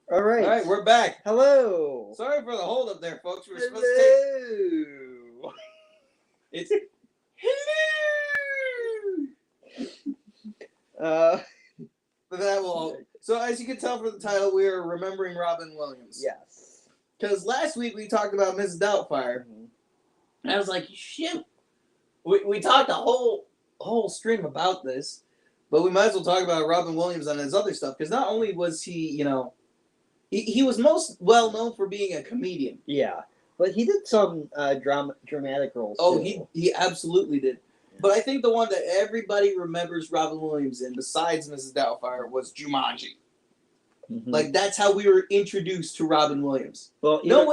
All right. All right, we're back. Hello. Sorry for the hold up there, folks. We're supposed to Hello. take. It's hello. But that will. So as you can tell from the title, we are remembering Robin Williams. Yes. Because last week we talked about Mrs. Doubtfire, and I was like, shit. We talked a whole stream about this, but we might as well talk about Robin Williams and his other stuff. Because not only was he, he was most well known for being a comedian. Yeah, but he did some dramatic roles. Oh, too. he absolutely did. But I think the one that everybody remembers Robin Williams in, besides Mrs. Doubtfire, was Jumanji. Mm-hmm. Like, that's how we were introduced to Robin Williams. Well, No.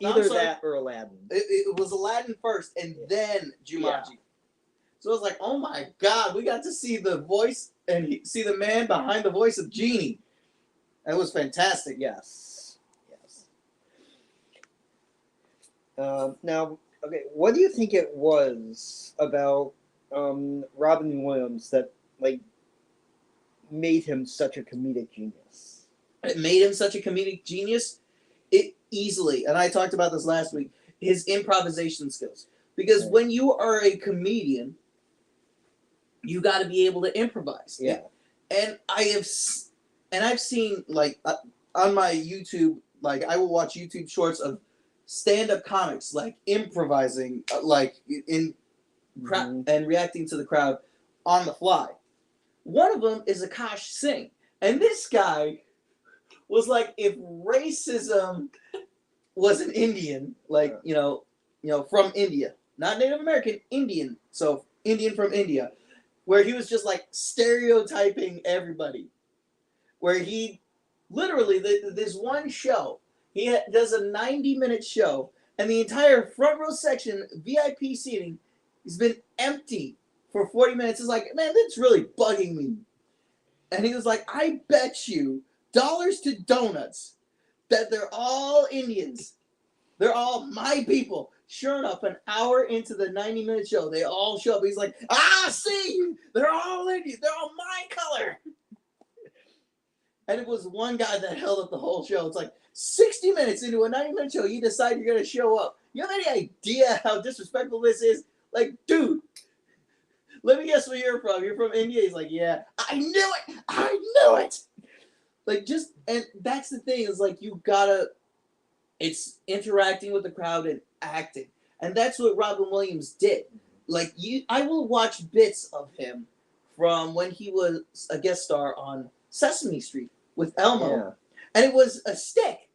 Either that or Aladdin. It was Aladdin first, and then Jumanji. Yeah. So it was like, oh my God, we got to see the voice and see the man behind the voice of Genie. That was fantastic. Yes. Now, okay, what do you think it was about Robin Williams that made him such a comedic genius? It made him such a comedic genius. It easily, and I talked about this last week, his improvisation skills. Because when you are a comedian, you got to be able to improvise. Yeah. And I've seen on my YouTube, I will watch YouTube shorts of stand-up comics improvising in and reacting to the crowd on the fly. One of them is Akash Singh, and this guy was if racism was an Indian, from India, not Native American, Indian, so Indian from India, where he was just stereotyping everybody, where he literally this one show. He does a 90-minute show, and the entire front row section, VIP seating, has been empty for 40 minutes. It's like, man, that's really bugging me. And he was like, I bet you dollars to donuts that they're all Indians. They're all my people. Sure enough, an hour into the 90-minute show, they all show up. He's like, see, they're all Indians. They're all my color. And it was one guy that held up the whole show. It's 60 minutes into a 90-minute show, you decide you're going to show up. You have any idea how disrespectful this is? Dude, let me guess where you're from. You're from India? He's like, yeah. I knew it. And that's the thing is you gotta, it's interacting with the crowd and acting. And that's what Robin Williams did. I will watch bits of him from when he was a guest star on Sesame Street with Elmo. Yeah. And it was a stick.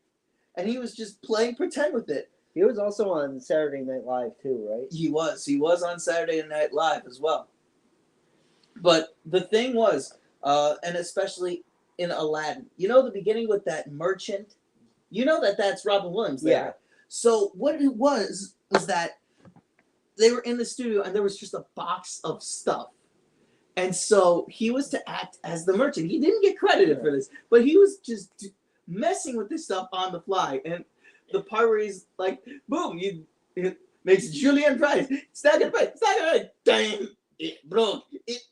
And he was just playing pretend with it. He was also on Saturday Night Live too, right? He was on Saturday Night Live as well. But the thing was, and especially in Aladdin, the beginning with that merchant, that's Robin Williams there. Yeah. So what it was that they were in the studio and there was just a box of stuff. And so he was to act as the merchant. He didn't get credited for this, but he was just messing with this stuff on the fly. And the part where he's like, boom, it makes julienne fries. Stack it, dang, it broke.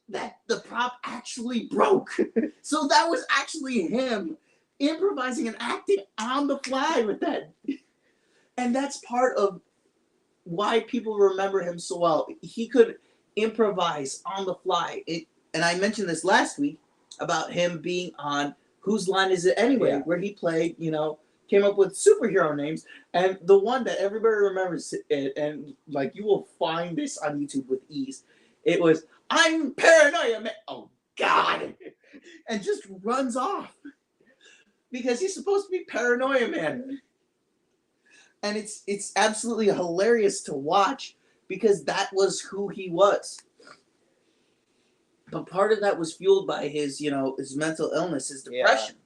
The prop actually broke. So that was actually him improvising and acting on the fly with that. And that's part of why people remember him so well. He could improvise on the fly. And I mentioned this last week about him being on Whose Line Is It Anyway, where he played, came up with superhero names. And the one that everybody remembers it, and you will find this on YouTube with ease, it was, I'm Paranoia Man. Oh, God. And just runs off. Because he's supposed to be Paranoia Man. And it's absolutely hilarious to watch because that was who he was. But part of that was fueled by his, his mental illness, his depression,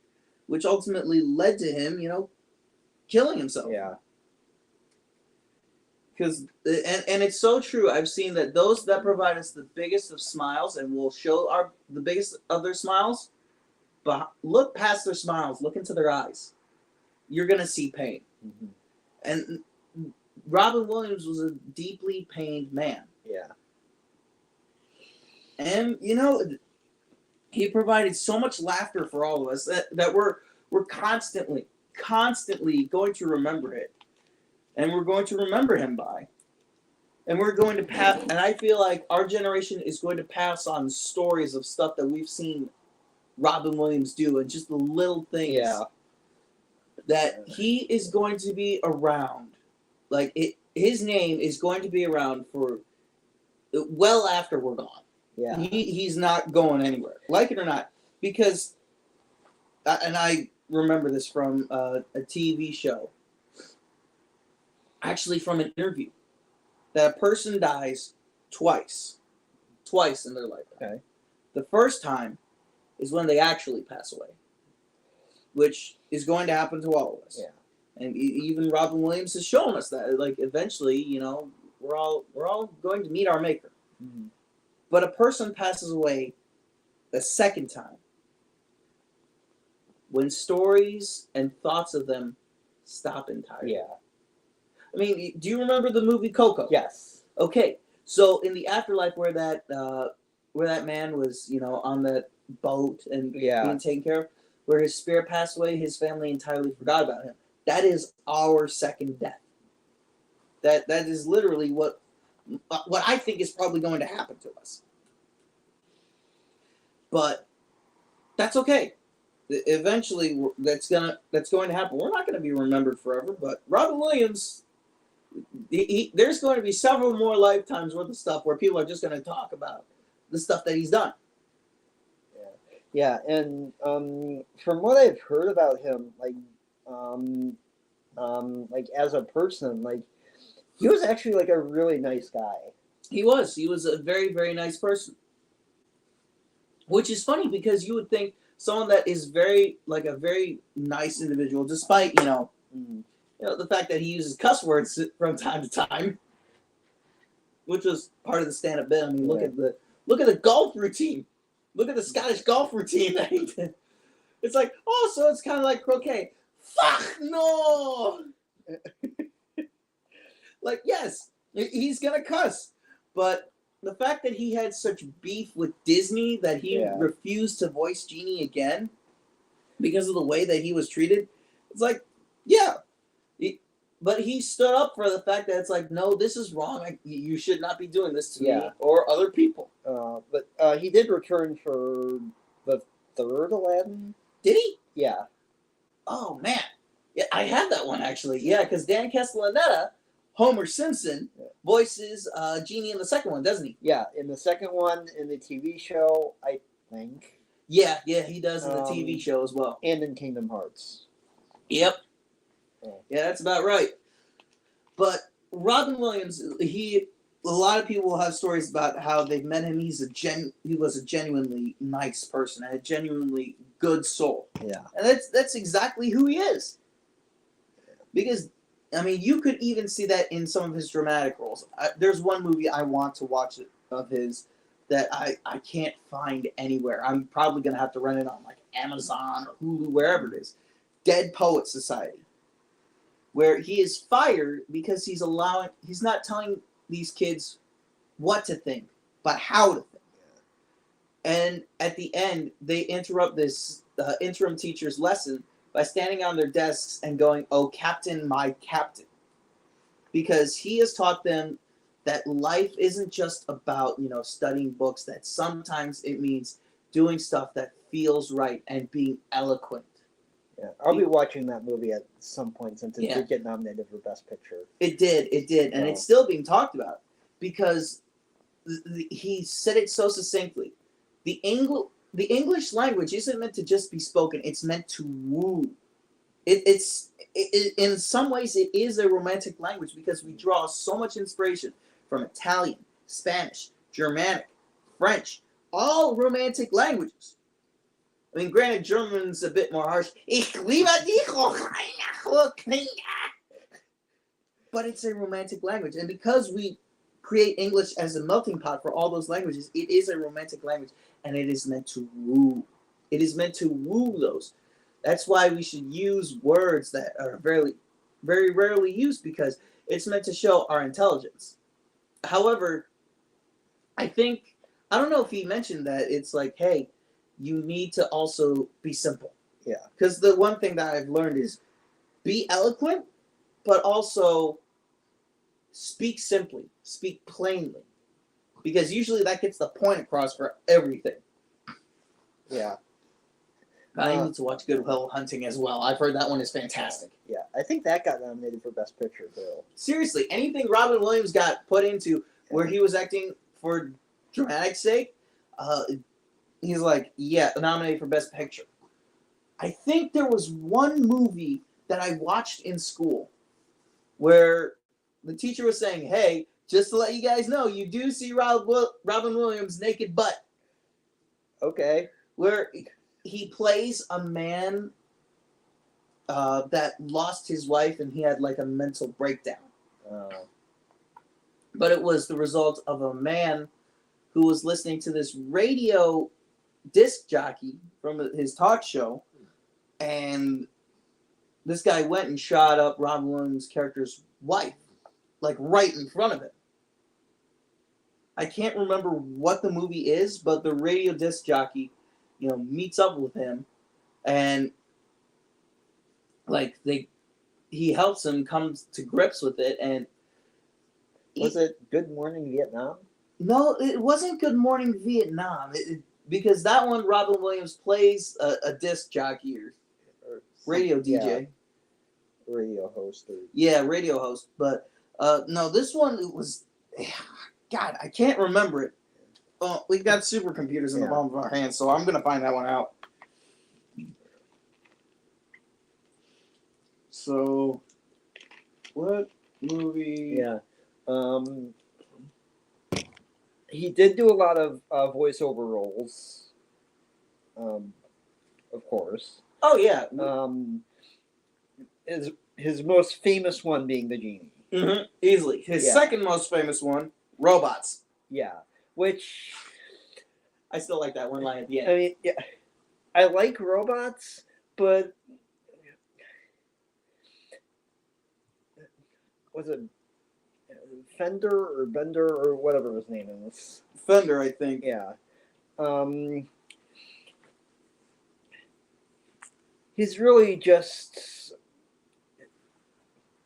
which ultimately led to him, killing himself. Yeah. Because, and it's so true. I've seen that those that provide us the biggest of smiles and will show the biggest of their smiles, but look past their smiles, look into their eyes. You're going to see pain. Mm-hmm. And Robin Williams was a deeply pained man. Yeah. And, he provided so much laughter for all of us that we're constantly going to remember it, and we're going to remember him by. And we're going to pass, and I feel like our generation is going to pass on stories of stuff that we've seen Robin Williams do, and just the little things that he is going to be around. Like his name is going to be around for well after we're gone. Yeah. He's not going anywhere, like it or not, because, and I remember this from a TV show, actually from an interview, that a person dies twice in their lifetime. Okay. The first time is when they actually pass away, which is going to happen to all of us. Yeah. And even Robin Williams has shown us that, like, eventually, you know, we're all going to meet our maker. Mm-hmm. But a person passes away the second time when stories and thoughts of them stop entirely. Yeah. I mean, do you remember the movie Coco? Yes. Okay, so in the afterlife, where that man was, you know, on that boat and being taken care of, where his spirit passed away, his family entirely forgot about him. That is our second death. That is literally what I think is probably going to happen to us. But that's okay. Eventually, that's going to happen. We're not going to be remembered forever. But Robin Williams, there's going to be several more lifetimes worth of stuff where people are just going to talk about the stuff that he's done. Yeah, and from what I've heard about him, like as a person, like he was actually like a really nice guy. He was a very, very nice person. Which is funny because you would think someone that is very a very nice individual, despite the fact that he uses cuss words from time to time, which was part of the stand-up bit. I mean, look at the golf routine. Look at the Scottish golf routine that he did. It's like, oh, so it's kind of like croquet. Fuck no! Like, yes, he's gonna cuss, but the fact that he had such beef with Disney that he refused to voice Genie again because of the way that he was treated, it's like, yeah. But he stood up for the fact that it's like, no, this is wrong. You should not be doing this to me or other people. But he did return for the third Aladdin. Did he? Yeah. Oh, man. Yeah, I had that one, actually. Yeah, because Dan Castellaneta, Homer Simpson, voices Genie in the second one, doesn't he? Yeah, in the second one, in the TV show, I think. Yeah, he does in the TV show as well. And in Kingdom Hearts. Yep. Yeah, that's about right. But Robin Williams, a lot of people will have stories about how they've met him. He was a genuinely nice person, a genuinely good soul. Yeah. And that's exactly who he is. Because, I mean, you could even see that in some of his dramatic roles. There's one movie I want to watch of his that I can't find anywhere. I'm probably going to have to rent it on like Amazon or Hulu, wherever it is. Dead Poets Society. Where he is fired because he's not telling these kids what to think, but how to think. And at the end, they interrupt this interim teacher's lesson by standing on their desks and going, "Oh, Captain, my Captain." Because he has taught them that life isn't just about, studying books, that sometimes it means doing stuff that feels right and being eloquent. Yeah, I'll be watching that movie at some point since it did get nominated for Best Picture. It did, and it's still being talked about because he said it so succinctly. The English language isn't meant to just be spoken; it's meant to woo. It's in some ways it is a romantic language because we draw so much inspiration from Italian, Spanish, Germanic, French, all romantic languages. I mean, granted, German's a bit more harsh. But it's a romantic language. And because we create English as a melting pot for all those languages, it is a romantic language. And it is meant to woo. It is meant to woo those. That's why we should use words that are very, very rarely used because it's meant to show our intelligence. However, I don't know if he mentioned that it's like, hey, you need to also be simple. Yeah. Because the one thing that I've learned is be eloquent, but also speak simply, speak plainly. Because usually that gets the point across for everything. Yeah. I need to watch Good Will Hunting as well. I've heard that one is fantastic. Yeah. I think that got nominated for Best Picture too. Seriously, anything Robin Williams got put into where he was acting for dramatic sake, he's like, yeah, nominated for Best Picture. I think there was one movie that I watched in school where the teacher was saying, hey, just to let you guys know, you do see Robin Williams' naked butt. Okay. Where he plays a man that lost his wife and he had like a mental breakdown. But it was the result of a man who was listening to this radio disc jockey from his talk show, and this guy went and shot up Robin Williams' character's wife, like right in front of it. I can't remember what the movie is, but the radio disc jockey, meets up with him, and like he helps him come to grips with it. And was it Good Morning Vietnam? No, it wasn't Good Morning Vietnam. Because that one, Robin Williams plays a disc jockey or radio DJ. Yeah, radio host. Radio host. But no, this one, it was... God, I can't remember it. Well, we've got supercomputers in the palm of our hands, so I'm going to find that one out. So, what movie... Yeah. He did do a lot of voiceover roles, of course. Oh, yeah. His most famous one being the genie. Mm-hmm. Easily. His second most famous one, Robots. Yeah, which... I still like that one line at the end. I mean, yeah, I like Robots, but... Was it Fender or Bender or whatever his name is? Fender, I think. Yeah. He's really just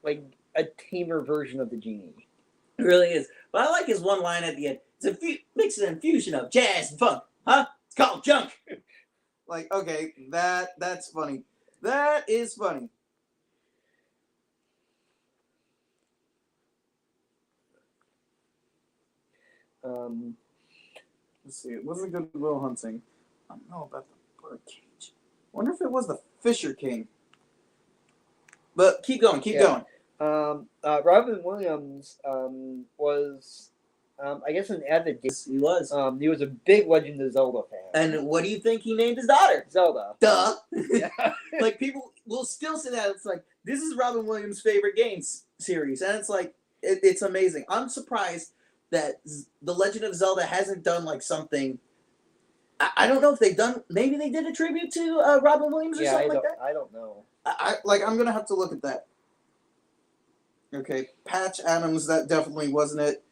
like a tamer version of the genie. It really is. But I like his one line at the end. It's a mix and infusion of jazz and funk. Huh? It's called junk. Like, okay, that's funny. That is funny. Let's see. It wasn't Good Will Hunting. I don't know about the Birdcage. Wonder if it was the Fisher King. But keep going. Keep going. Robin Williams was, I guess, an avid gamer. He was. He was a big Legend of Zelda fan. And what do you think he named his daughter? Zelda. Duh. Yeah. Like, people will still say that. It's like, this is Robin Williams' favorite games series. And it's like, it's amazing. I'm surprised that The Legend of Zelda hasn't done like something. I don't know if they've done. Maybe they did a tribute to Robin Williams or something like that. I don't know. I'm gonna have to look at that. Okay, Patch Adams. That definitely wasn't it.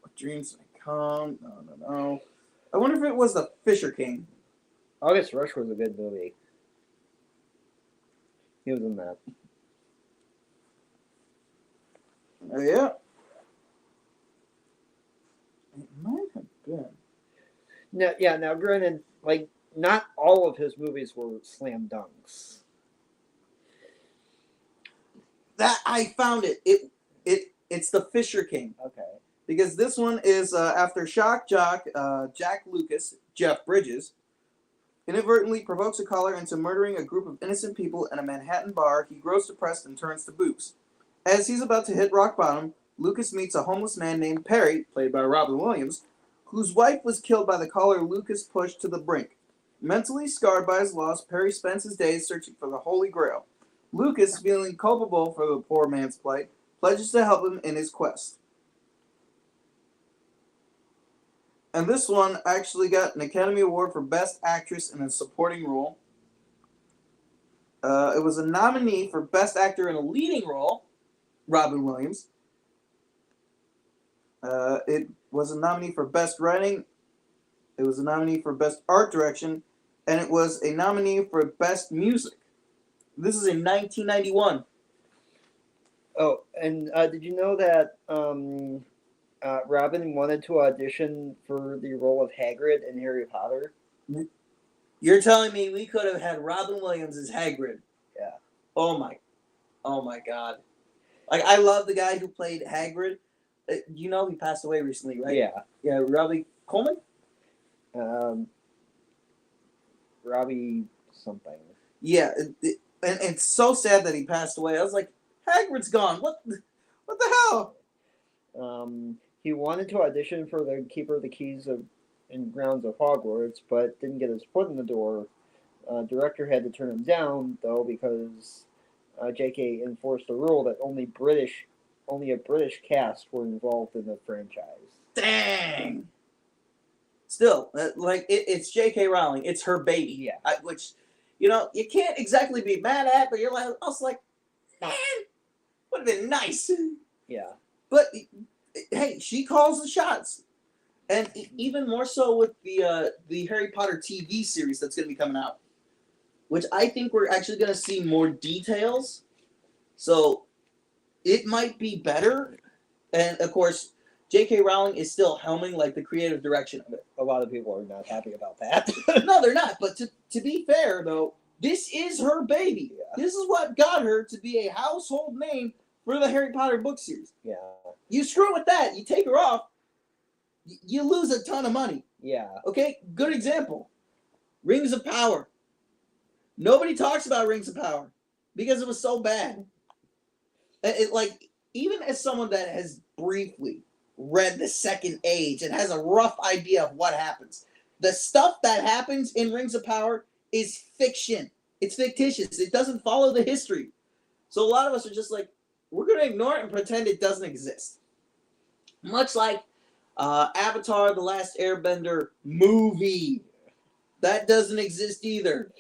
What Dreams May Come? No. I wonder if it was the Fisher King. August Rush was a good movie. He was in that. Yeah. It might have been. Now, granted, like, not all of his movies were slam dunks. That I found it. It's the Fisher King. Okay. Because this one is after shock jock Jack Lucas, Jeff Bridges, inadvertently provokes a caller into murdering a group of innocent people in a Manhattan bar. He grows depressed and turns to booze. As he's about to hit rock bottom, Lucas meets a homeless man named Perry, played by Robin Williams, whose wife was killed by the caller Lucas pushed to the brink. Mentally scarred by his loss, Perry spends his days searching for the Holy Grail. Lucas, feeling culpable for the poor man's plight, pledges to help him in his quest. And this one actually got an Academy Award for Best Actress in a Supporting Role. It was a nominee for Best Actor in a Leading Role, Robin Williams. It was a nominee for Best Writing. It was a nominee for Best Art Direction and it was a nominee for Best Music. This is in 1991. Oh, and did you know that Robin wanted to audition for the role of Hagrid in Harry Potter? You're telling me we could have had Robin Williams as Hagrid? Yeah. Oh my God! Like, I love the guy who played Hagrid. You know he passed away recently, right? Yeah. Yeah, Robbie Coleman. Robbie something. Yeah, and it's so sad that he passed away. I was like, Hagrid's gone. What the hell? He wanted to audition for the Keeper of the Keys in Grounds of Hogwarts, but didn't get his foot in the door. Director had to turn him down though because J.K. enforced a rule that only a British cast were involved in the franchise. Dang. Still, it's J.K. Rowling. It's her baby. Yeah. Which, you can't exactly be mad at, but you're also like, man, would have been nice. Yeah. But hey, she calls the shots, and even more so with the Harry Potter TV series that's going to be coming out, which I think we're actually going to see more details. So it might be better, and of course, J.K. Rowling is still helming the creative direction of it. A lot of people are not happy about that. No, they're not. But to be fair, though, this is her baby. Yeah. This is what got her to be a household name for the Harry Potter book series. Yeah. You screw with that, you take her off, you lose a ton of money. Yeah. Okay, good example. Rings of Power. Nobody talks about Rings of Power because it was so bad. Even as someone that has briefly read The Second Age and has a rough idea of what happens, the stuff that happens in Rings of Power is fiction. It's fictitious. It doesn't follow the history. So a lot of us are just like, we're going to ignore it and pretend it doesn't exist. Much like Avatar: The Last Airbender movie. That doesn't exist either.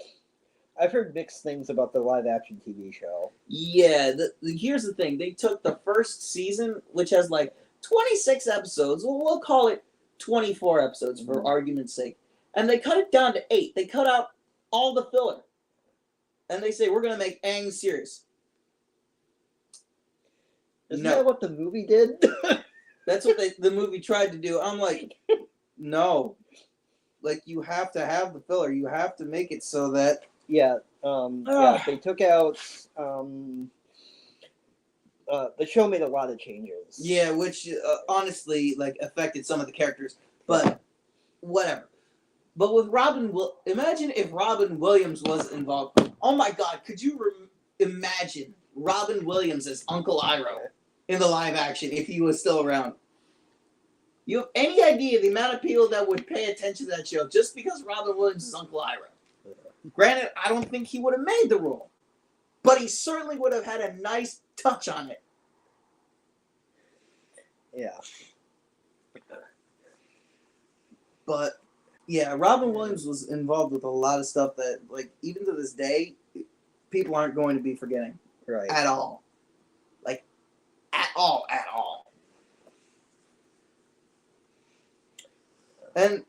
I've heard mixed things about the live-action TV show. Yeah, here's the thing. They took the first season, which has 26 episodes. We'll call it 24 episodes for argument's sake. And they cut it down to 8. They cut out all the filler. And they say, we're going to make Aang serious. Isn't that what the movie did? That's what the movie tried to do. I'm like, no. You have to have the filler. You have to make it so that... Yeah, they took out... the show made a lot of changes. Yeah, which honestly, affected some of the characters. But, whatever. But with imagine if Robin Williams was involved. Oh my God, could you imagine Robin Williams as Uncle Iroh in the live action if he was still around? You have any idea the amount of people that would pay attention to that show just because Robin Williams is Uncle Iroh? Granted, I don't think he would have made the role, but he certainly would have had a nice touch on it. Yeah. But, yeah, Robin Williams was involved with a lot of stuff that, even to this day, people aren't going to be forgetting. Right. At all. At all. And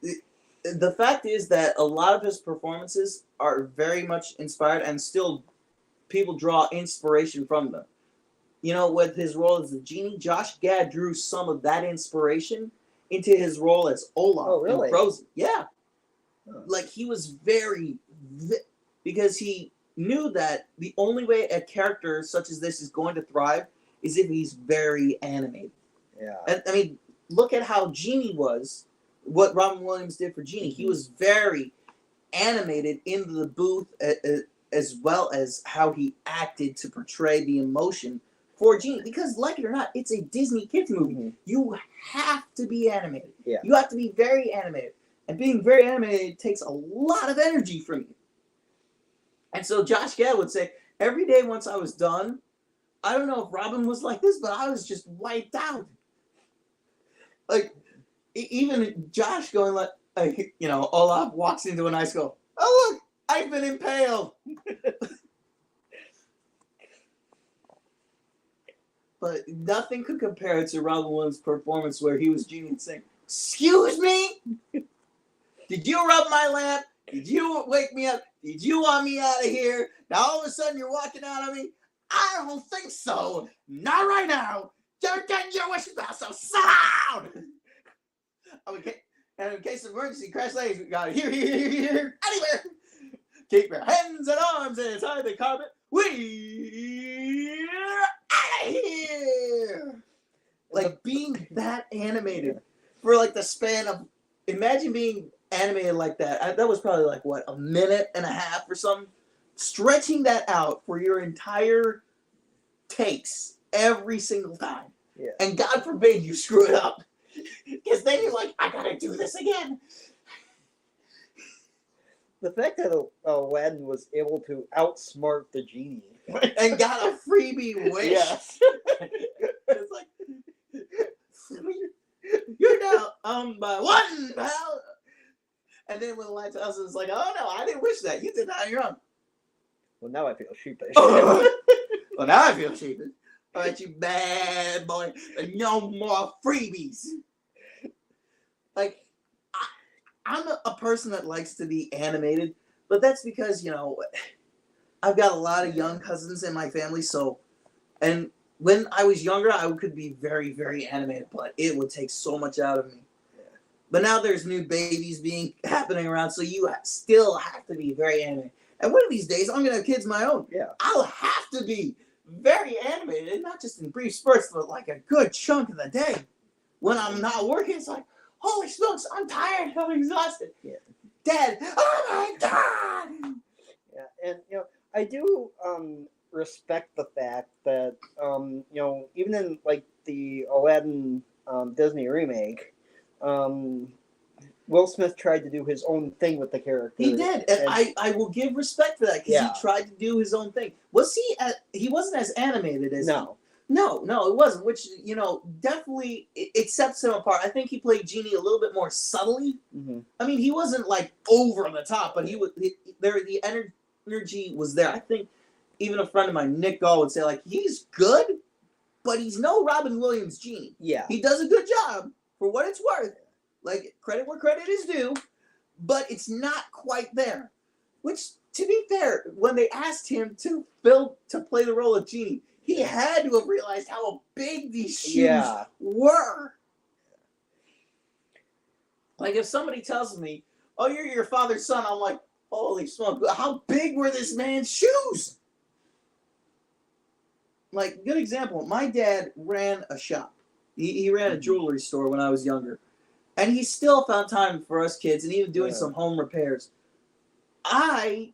the fact is that a lot of his performances are very much inspired and still people draw inspiration from them. With his role as the genie, Josh Gad drew some of that inspiration into his role as Olaf in Frozen. Yeah. He was because he knew that the only way a character such as this is going to thrive is if he's very animated. Yeah. And, I mean, look at how Genie was, what Robin Williams did for Genie. He was very animated in the booth as well as how he acted to portray the emotion for Genie. Because, like it or not, it's a Disney kids movie. Mm-hmm. You have to be animated. Yeah. You have to be very animated. And being very animated takes a lot of energy from you. And so Josh Gad would say, every day once I was done, I don't know if Robin was like this, but I was just wiped out. Even Josh going Olaf walks into an ice go, oh look, I've been impaled. But nothing could compare to Robin Williams' performance where he was Genie saying, excuse me? Did you rub my lamp? Did you wake me up? Did you want me out of here? Now all of a sudden you're walking out on me? I don't think so. Not right now. You're getting your wishes out, so sit down. Okay. And in case of emergency, crash landings, we got here, anywhere. Keep your hands and arms inside the carpet. We're out of here. Like being that animated for like the span of, imagine being animated like that. That was probably like what, a minute and a half or something. Stretching that out for your entire takes every single time. Yeah. And God forbid you screw it up. Because then you're like, I gotta do this again. The fact that Aladdin was able to outsmart the genie And got a freebie wish. Yes. It's like, you're now by one, pal. And then when the light tells us, it's like, oh no, I didn't wish that. You did that on your own. Well, now I feel sheepish. Well, now I feel sheepish. All right, you bad boy. No more freebies. Like, I'm a person that likes to be animated, but that's because, you know, I've got a lot of young cousins in my family, so, and when I was younger, I could be very, very animated, but it would take so much out of me. Yeah. But now there's new babies happening around, so you still have to be very animated. And one of these days, I'm going to have kids of my own. Yeah. I'll have to be very animated, and not just in brief spurts, but like a good chunk of the day. When I'm not working, it's like, holy smokes, I'm tired, I'm exhausted. Yeah. Dad, oh my God! Yeah, and you know, I do respect the fact that you know, even in like the Aladdin Disney remake, Will Smith tried to do his own thing with the character. He did, and I will give respect for that because he tried to do his own thing. Was he wasn't as animated as No, it wasn't. Which, you know, definitely it sets him apart. I think he played Genie a little bit more subtly. Mm-hmm. I mean, he wasn't like over the top, but the energy was there. I think even a friend of mine, Nick Gall, would say like he's good, but he's no Robin Williams Genie. Yeah, he does a good job for what it's worth. Like, credit where credit is due, but it's not quite there. Which, to be fair, when they asked him to play the role of Genie, he had to have realized how big these shoes were. Like, if somebody tells me, oh, you're your father's son, I'm like, holy smoke, how big were this man's shoes? Like, good example, my dad ran a shop. He ran a jewelry store when I was younger. And he still found time for us kids and even doing some home repairs. I'm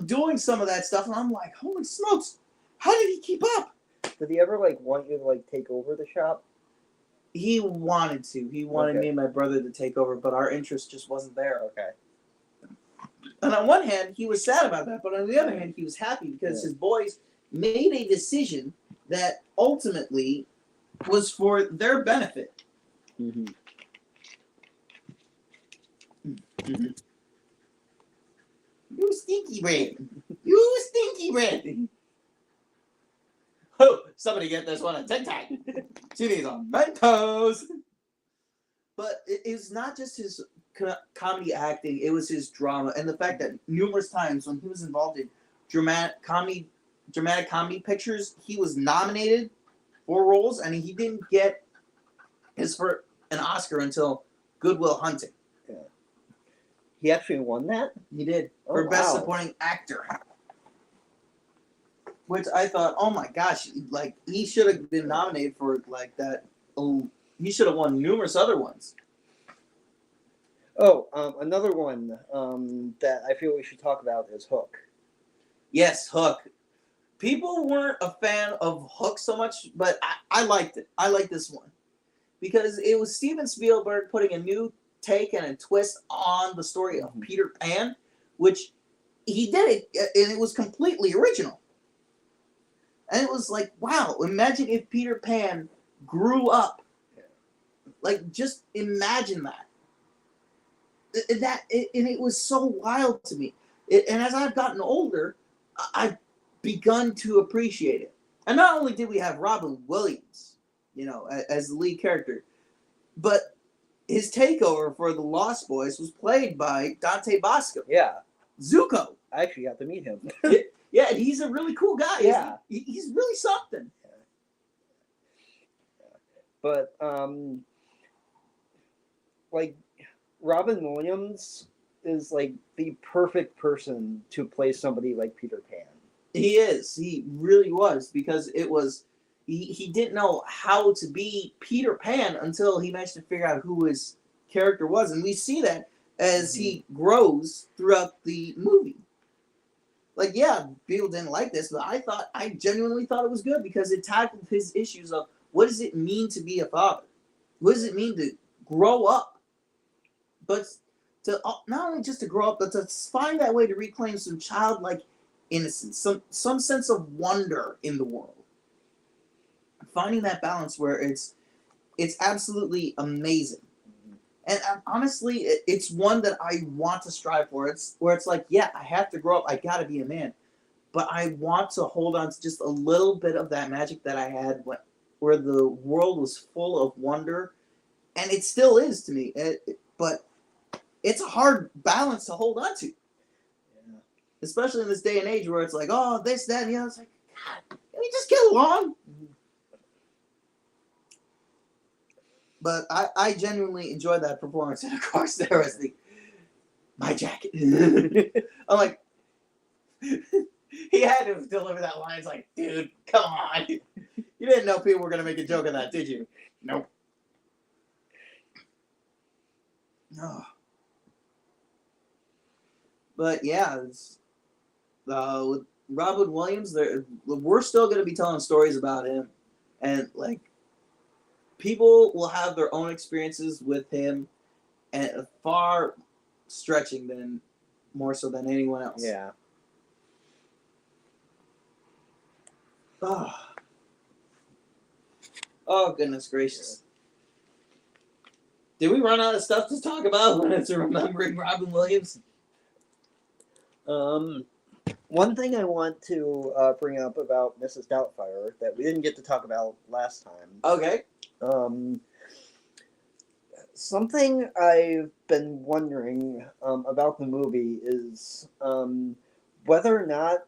doing some of that stuff, and I'm like, holy smokes, how did he keep up? Did he ever like want you to like take over the shop? He wanted to. He wanted me and my brother to take over, but our interest just wasn't there. Okay. And on one hand, he was sad about that, but on the other hand, he was happy because his boys made a decision that ultimately was for their benefit. Mm-hmm. Mm-hmm. You stinky bread. You stinky bread. Oh, somebody get this one on TikTok. See these on Mentos. But it's not just his comedy acting, it was his drama. And the fact that numerous times when he was involved in dramatic comedy pictures, he was nominated for roles, and he didn't get his first an Oscar until Good Will Hunting. Yeah. He actually won that? He did. For Best Supporting Actor. Which I thought, oh my gosh, like he should have been nominated for like that. Oh, he should have won numerous other ones. Oh, another one that I feel we should talk about is Hook. Yes, Hook. People weren't a fan of Hook so much, but I liked it. I liked this one. Because it was Steven Spielberg putting a new take and a twist on the story of Peter Pan, which he did it, and it was completely original. And it was like, wow, imagine if Peter Pan grew up. Like, just imagine that. And it was so wild to me. And as I've gotten older, I've begun to appreciate it. And not only did we have Robin Williams, you know, as the lead character, but his takeover for the Lost Boys was played by Dante Bosco, Yeah, Zuko. I actually got to meet him. Yeah, and he's a really cool guy. Yeah. He's really something. But like Robin Williams is like the perfect person to play somebody like Peter Pan. He is. He really was, because it was he didn't know how to be Peter Pan until he managed to figure out who his character was, and we see that as he grows throughout the movie. Like, yeah, people didn't like this, but I genuinely thought it was good because it tackled his issues of what does it mean to be a father? What does it mean to grow up? But to not only just to grow up, but to find that way to reclaim some childlike innocence, some sense of wonder in the world. Finding that balance where it's absolutely amazing. And honestly, it's one that I want to strive for. It's where it's like, yeah, I have to grow up. I got to be a man. But I want to hold on to just a little bit of that magic that I had where the world was full of wonder. And it still is to me. But it's a hard balance to hold on to. Yeah. Especially in this day and age where it's like, oh, this, that, and the other. It's like, God, can we just get along? But I genuinely enjoyed that performance. And of course, there was my jacket. I'm like, he had to deliver that line. It's like, dude, come on. You didn't know people were going to make a joke of that, did you? Nope. No. But yeah, with Robin Williams, we're still going to be telling stories about him. And like, people will have their own experiences with him, and far stretching than more so than anyone else. Yeah. Oh goodness gracious! Did we run out of stuff to talk about when it's remembering Robin Williams? One thing I want to bring up about Mrs. Doubtfire that we didn't get to talk about last time. Okay. Something I've been wondering about the movie is whether or not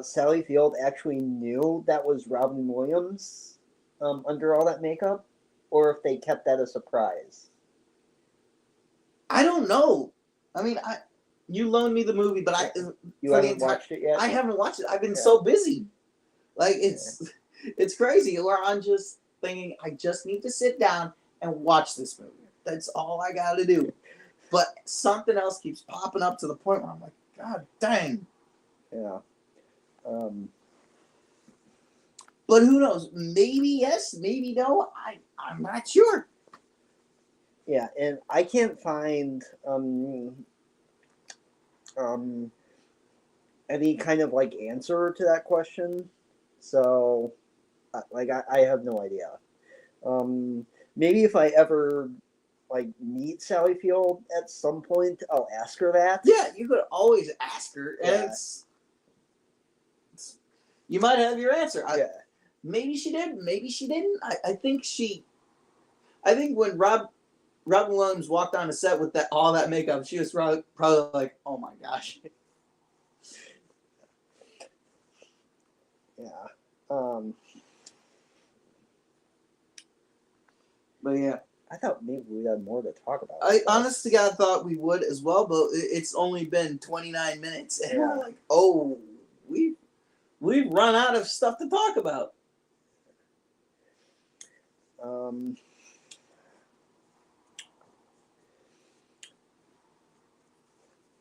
Sally Field actually knew that was Robin Williams under all that makeup, or if they kept that a surprise. I don't know. I mean, you loaned me the movie, but You haven't watched it yet? I haven't watched it. I've been so busy. Like, it's crazy. Where I'm just thinking, I just need to sit down and watch this movie. That's all I got to do. But something else keeps popping up to the point where I'm like, God dang. Yeah. But who knows? Maybe yes, maybe no. I'm not sure. Yeah, and I can't find any kind of like answer to that question. So, like, I have no idea. Maybe if I ever like meet Sally Field at some point, I'll ask her that. Yeah, you could always ask her, and you might have your answer. Maybe she did, maybe she didn't. I think when Robin Williams walked on the set with all that makeup, she was probably like, oh my gosh. Yeah. But yeah. I thought maybe we had more to talk about. I honest to God thought we would as well, but it's only been 29 minutes, and we're like, oh, we've run out of stuff to talk about.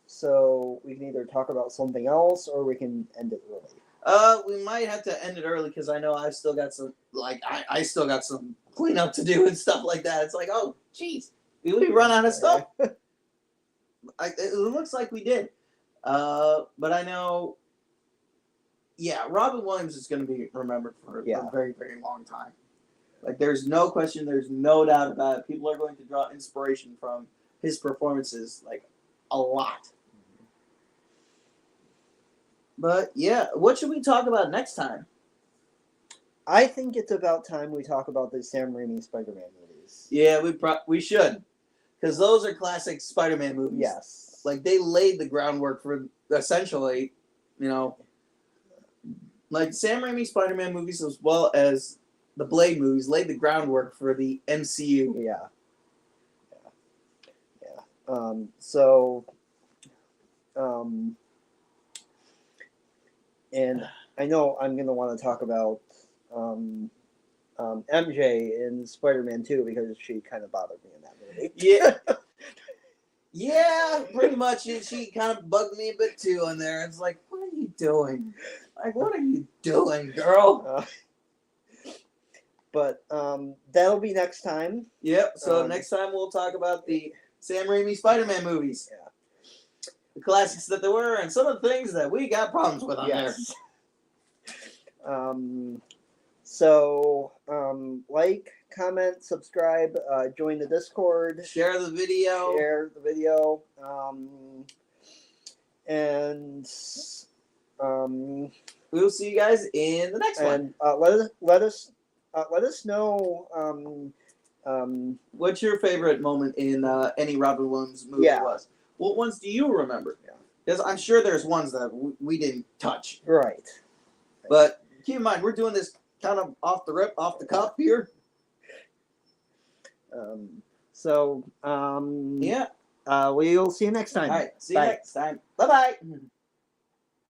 So we can either talk about something else or we can end it early. We might have to end it early because I know I've still got some I still got some cleanup to do and stuff like that. It's like, oh, jeez, did we run out of stuff? It looks like we did. But I know, yeah, Robin Williams is going to be remembered for a very, very long time. Like, there's no question, there's no doubt about it. People are going to draw inspiration from his performances, like, a lot. But, yeah, what should we talk about next time? I think it's about time we talk about the Sam Raimi Spider-Man movies. movies. Yeah, we should, because those are classic Spider-Man movies. Yes. Like they laid the groundwork for essentially, you know, like Sam Raimi Spider-Man movies as well as the Blade movies laid the groundwork for the MCU. Yeah. So, and I know I'm gonna want to talk about MJ in Spider-Man 2 because she kind of bothered me in that movie. Yeah. Yeah, pretty much. She kind of bugged me a bit too in there. It's like, what are you doing? Like, what are you doing, girl? But that'll be next time. Yep. So next time we'll talk about the Sam Raimi Spider-Man movies. Yeah. The classics that there were, and some of the things that we got problems with on there. So, like, comment, subscribe, join the Discord, Share the video. And we'll see you guys in the next one. And let us know. What's your favorite moment in any Robin Williams movie was? What ones do you remember? Yeah. Because I'm sure there's ones that we didn't touch. Right. But keep in mind, we're doing this kind of off the cuff here. Yeah. We'll see you next time. All right. See you next time. Bye-bye.